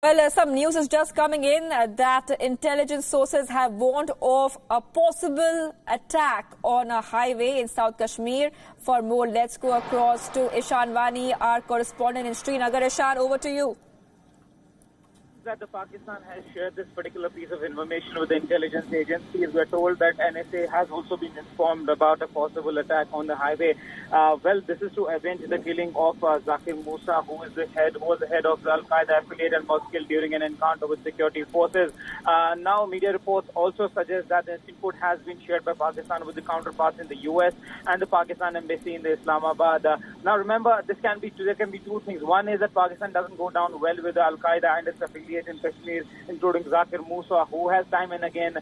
Well, some news is just coming in that intelligence sources have warned of a possible attack on a highway in South Kashmir. For more, let's go across to Ishan Wani, our correspondent in Srinagar. Ishan, over to you. That the Pakistan has shared this particular piece of information with the intelligence agencies. We're told that NSA has also been informed about a possible attack on the highway. Well, this is to avenge the killing of Zakir Musa, who was the head of the Al-Qaeda affiliate and was killed during an encounter with security forces. Now, media reports also suggest that this input has been shared by Pakistan with the counterparts in the US and the Pakistan embassy in the Islamabad. Now, remember, there can be two things. One is that Pakistan doesn't go down well with Al-Qaeda and its affiliate in Kashmir, including Zakir Musa, who has time and again,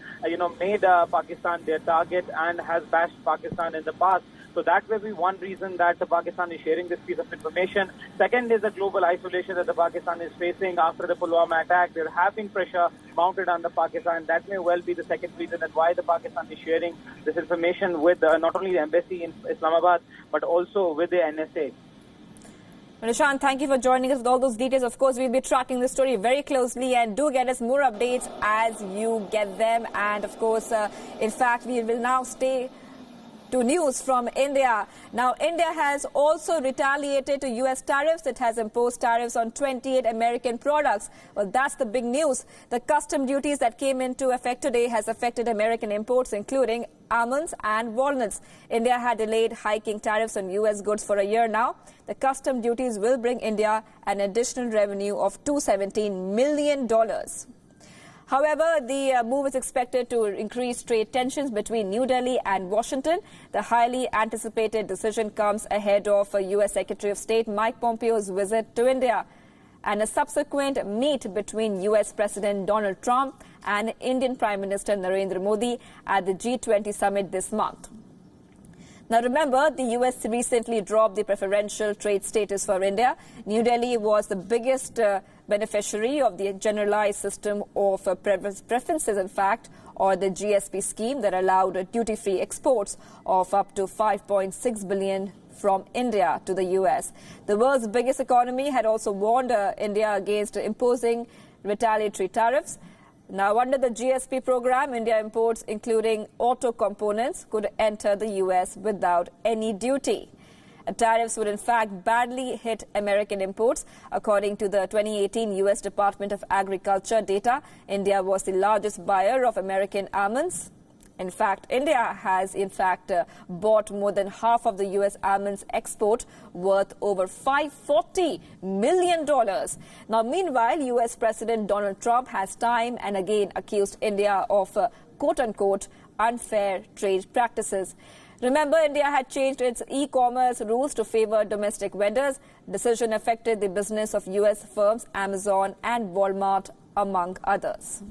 made Pakistan their target and has bashed Pakistan in the past. So that may be one reason that Pakistan is sharing this piece of information. Second is the global isolation that the Pakistan is facing after the Pulwama attack. There have been pressure mounted on the Pakistan. That may well be the second reason that why the Pakistan is sharing this information with not only the embassy in Islamabad, but also with the NSA. Nishan, thank you for joining us with all those details. Of course, we'll be tracking this story very closely, and do get us more updates as you get them. And of course, in fact, we will now stay to news from India. Now, India has also retaliated to U.S. tariffs. It has imposed tariffs on 28 American products. Well, that's the big news. The custom duties that came into effect today has affected American imports, including almonds and walnuts. India had delayed hiking tariffs on U.S. goods for a year now. The custom duties will bring India an additional revenue of $217 million. However, the move is expected to increase trade tensions between New Delhi and Washington. The highly anticipated decision comes ahead of U.S. Secretary of State Mike Pompeo's visit to India and a subsequent meet between U.S. President Donald Trump and Indian Prime Minister Narendra Modi at the G20 summit this month. Now, remember, the U.S. recently dropped the preferential trade status for India. New Delhi was the biggest beneficiary of the generalized system of preferences, in fact, or the GSP scheme that allowed duty-free exports of up to $5.6 billion from India to the U.S. The world's biggest economy had also warned India against imposing retaliatory tariffs. Now, under the GSP program, India imports, including auto components, could enter the U.S. without any duty. Tariffs would, in fact, badly hit American imports. According to the 2018 U.S. Department of Agriculture data, India was the largest buyer of American almonds. In fact, India has, bought more than half of the U.S. almonds export, worth over $540 million. Now, meanwhile, U.S. President Donald Trump has time and again accused India of, quote-unquote, unfair trade practices. Remember, India had changed its e-commerce rules to favor domestic vendors. Decision affected the business of U.S. firms Amazon and Walmart, among others.